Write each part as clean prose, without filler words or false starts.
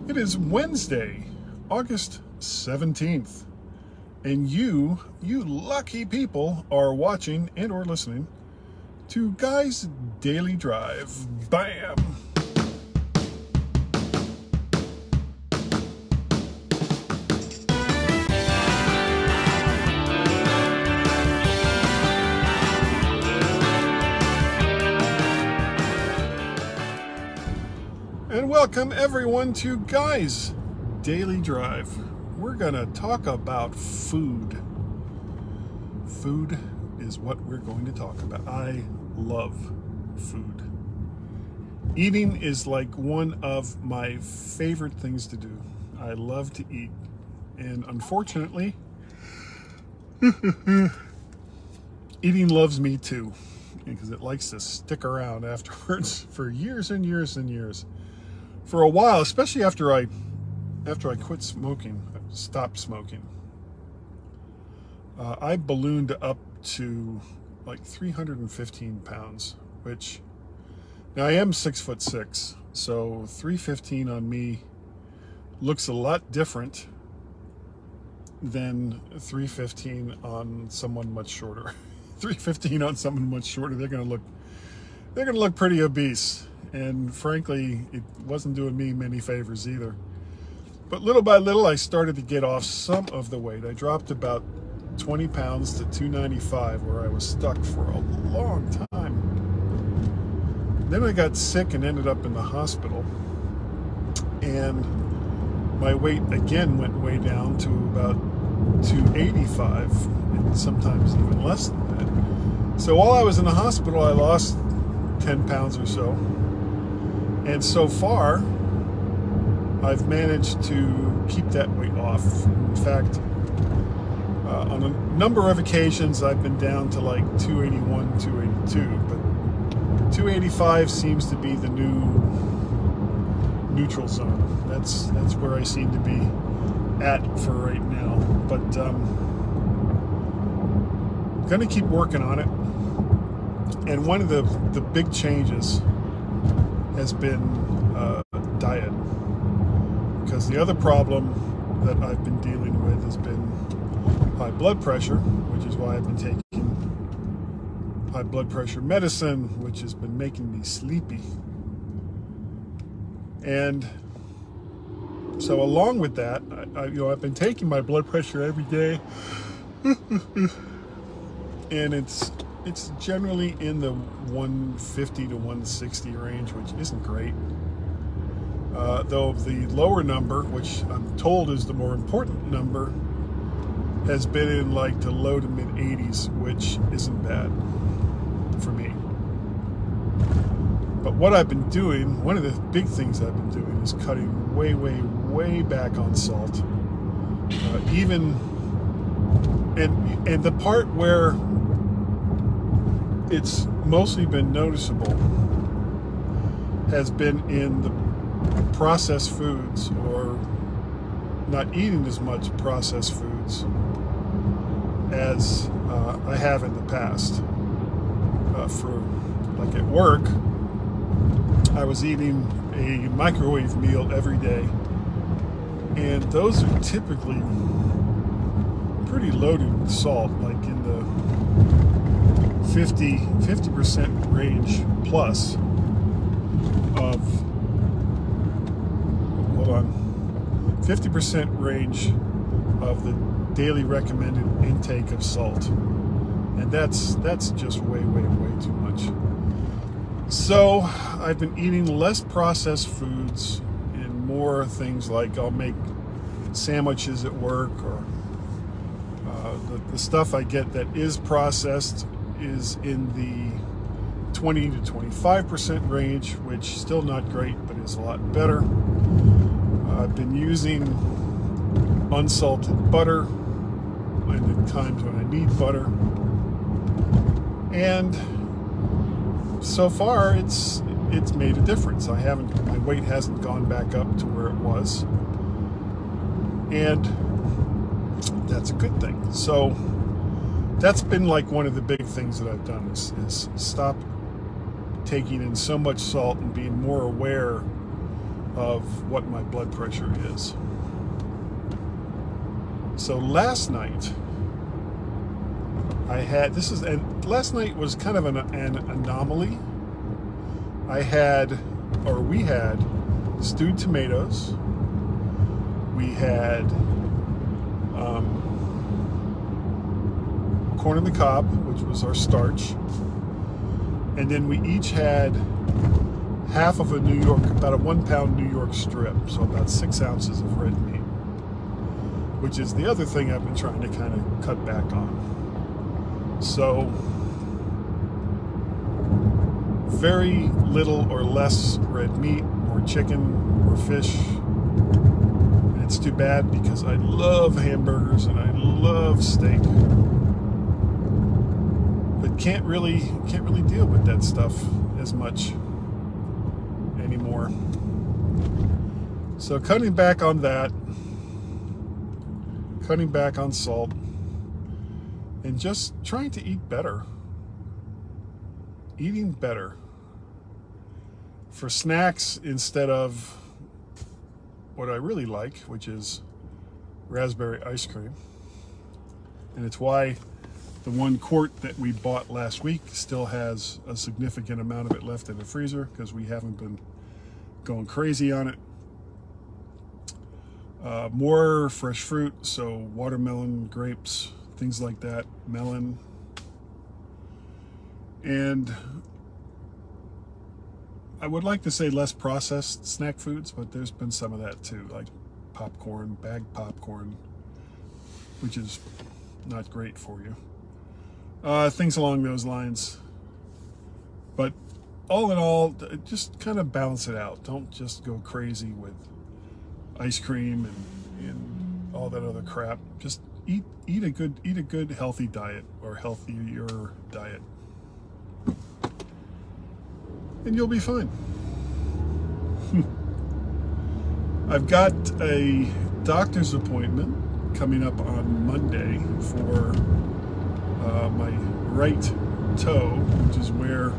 It is Wednesday, August 17th, and you lucky people are watching and or listening to Guy's Daily Drive. Bam! And welcome everyone to Guy's Daily Drive. We're gonna talk about food. Food is what we're going to talk about. I love food. Eating is like one of my favorite things to do. I love to eat. And unfortunately, eating loves me too, because it likes to stick around afterwards for years and years and years. For a while, especially after I quit smoking, stopped smoking, I ballooned up to like 315 pounds, which now I am 6'6", so 315 on me looks a lot different than 315 on someone much shorter. 315 on someone much shorter, they're gonna look pretty obese. And frankly, it wasn't doing me many favors either. But little by little, I started to get off some of the weight. I dropped about 20 pounds to 295, where I was stuck for a long time. Then I got sick and ended up in the hospital. And my weight again went way down to about 285, and sometimes even less than that. So while I was in the hospital, I lost 10 pounds or so. And so far, I've managed to keep that weight off. In fact, on a number of occasions, I've been down to like 281, 282, but 285 seems to be the new neutral zone. That's where I seem to be at for right now. But I'm gonna keep working on it. And one of the big changes has been diet, because the other problem that I've been dealing with has been high blood pressure, which is why I've been taking high blood pressure medicine, which has been making me sleepy. And so along with that, I've been taking my blood pressure every day, and it's generally in the 150 to 160 range, which isn't great. Though the lower number, which I'm told is the more important number, has been in like the low to mid 80s, which isn't bad for me. But what I've been doing, one of the big things I've been doing, is cutting way back on salt. And the part where it's mostly been noticeable has been in the processed foods, or not eating as much processed foods as I have in the past. For like at work, I was eating a microwave meal every day, and those are typically pretty loaded with salt, like in the 50% range plus of, 50% range of the daily recommended intake of salt. And that's just way too much. So I've been eating less processed foods and more things like I'll make sandwiches at work, or the stuff I get that is processed is in the 20 to 25% range, which still not great, but is a lot better. I've been using unsalted butter in the times when I need butter, and so far it's made a difference. My weight hasn't gone back up to where it was, and that's a good thing. So that's been like one of the big things that I've done is stop taking in so much salt and being more aware of what my blood pressure is. So last night I had, last night was kind of an anomaly. We had stewed tomatoes. We had corn on the cob, which was our starch. And then we each had half of about a 1 pound New York strip, so about 6 ounces of red meat, which is the other thing I've been trying to kind of cut back on. So very little or less red meat, more chicken, more fish. And it's too bad because I love hamburgers and I love steak, but can't really deal with that stuff as much anymore. So cutting back on that, cutting back on salt, and just trying to eat better. Eating better. For snacks, instead of what I really like, which is raspberry ice cream. And it's why the 1 quart that we bought last week still has a significant amount of it left in the freezer, because we haven't been going crazy on it. More fresh fruit, so watermelon, grapes, things like that, melon. And I would like to say less processed snack foods, but there's been some of that too, like popcorn, bagged popcorn, which is not great for you. Things along those lines. But all in all, just kind of balance it out. Don't just go crazy with ice cream and all that other crap. Just eat a good healthy diet, or healthier diet, and you'll be fine. I've got a doctor's appointment coming up on Monday for my right toe, which is where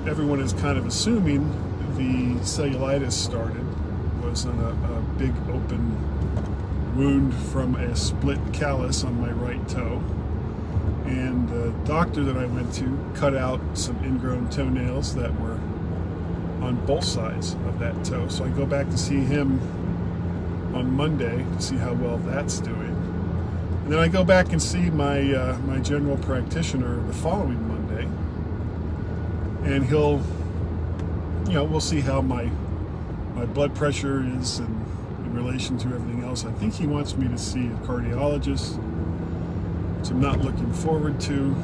everyone is kind of assuming the cellulitis started. Was in a big open wound from a split callus on my right toe. And the doctor that I went to cut out some ingrown toenails that were on both sides of that toe. So I go back to see him on Monday to see how well that's doing. And then I go back and see my my general practitioner the following Monday. And he'll, we'll see how my blood pressure is in relation to everything else. I think he wants me to see a cardiologist, which I'm not looking forward to.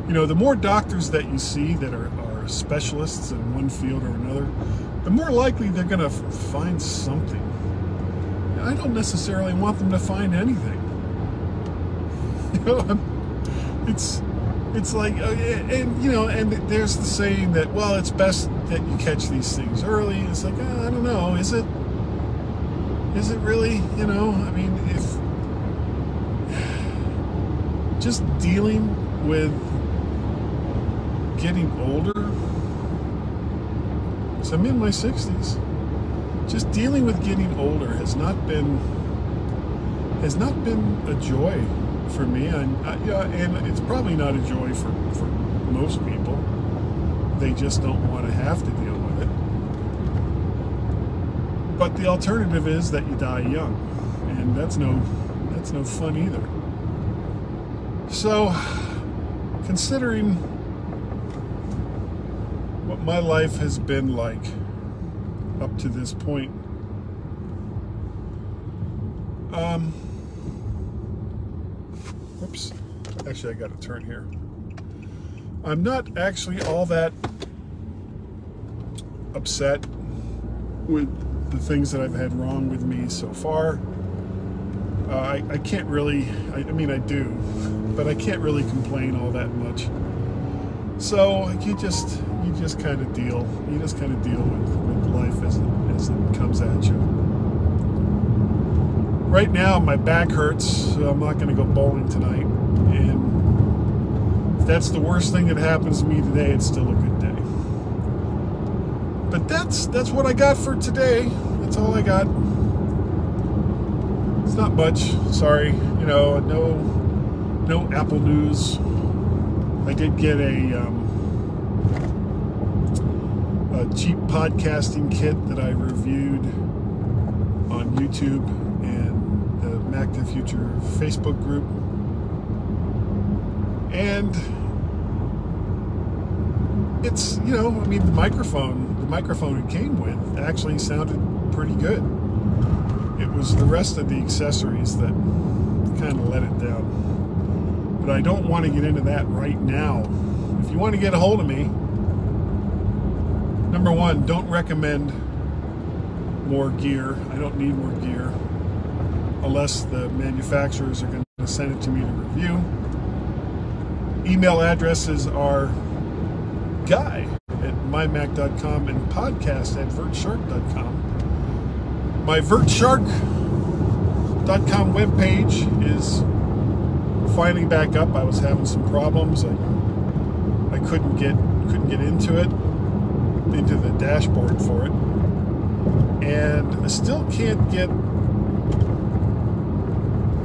The more doctors that you see that are specialists in one field or another, the more likely they're going to find something. I don't necessarily want them to find anything. It's like, and there's the saying that, well, it's best that you catch these things early. It's like, I don't know, is it really, I mean, if just dealing with getting older, so I'm in my 60s, just dealing with getting older has not been a joy for me, and it's probably not a joy for most people. They just don't want to have to deal with it. But the alternative is that you die young, and that's no fun either. So, considering what my life has been like up to this point, whoops, actually I got to turn here. I'm not actually all that upset with the things that I've had wrong with me so far. I can't really, I mean I do, but I can't really complain all that much. So you just kind of deal with life as it comes at you. Right now my back hurts, so I'm not going to go bowling tonight, and if that's the worst thing that happens to me today, it's still a good day. But that's what I got for today. That's all I got. It's not much. Sorry, you know, no Apple News. I did get a cheap podcasting kit that I reviewed on YouTube and the Mac to the Future Facebook group, and it's, you know, I mean, the microphone it came with actually sounded pretty good. It was the rest of the accessories that kind of let it down. But I don't want to get into that right now. If you want to get a hold of me, number one, don't recommend more gear. I don't need more gear unless the manufacturers are going to send it to me to review. Email addresses are guy@mymac.com and podcast@vertshark.com. My vertshark.com webpage is finally back up. I was having some problems. I couldn't get into the dashboard for it, and I still can't get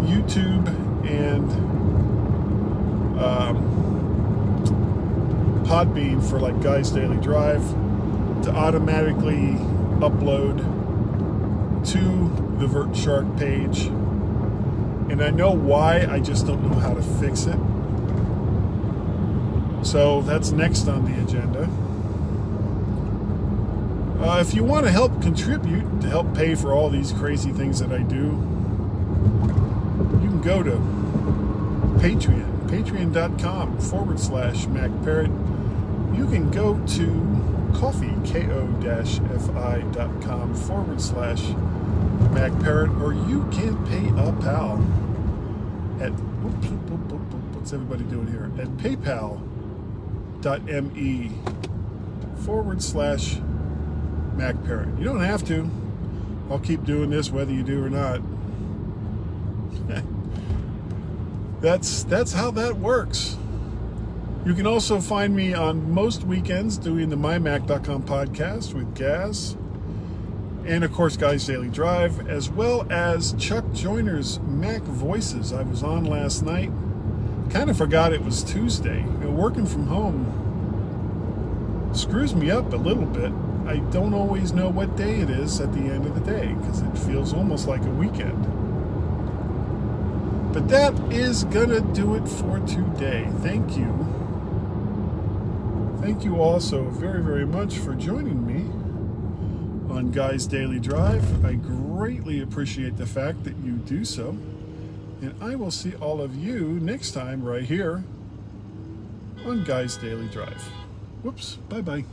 YouTube and Podbean for like Guy's Daily Drive to automatically upload to the VertShark page, and I know why, I just don't know how to fix it. So that's next on the agenda. If you want to help contribute to help pay for all these crazy things that I do, you can go to Patreon, patreon.com/MacParrot. You can go to Ko-fi, ko-fi.com/MacParrot, or you can pay a pal at, what's everybody doing here? At paypal.me/MacParrot. You don't have to. I'll keep doing this whether you do or not. That's how that works. You can also find me on most weekends doing the mymac.com podcast with Gaz, and of course Guy's Daily Drive, as well as Chuck Joyner's Mac Voices. I was on last night. Kind of forgot it was Tuesday. You know, working from home screws me up a little bit. I don't always know what day it is at the end of the day because it feels almost like a weekend. But that is gonna do it for today. Thank you. Thank you all so very, very much for joining me on Guy's Daily Drive. I greatly appreciate the fact that you do so. And I will see all of you next time right here on Guy's Daily Drive. Whoops, bye-bye.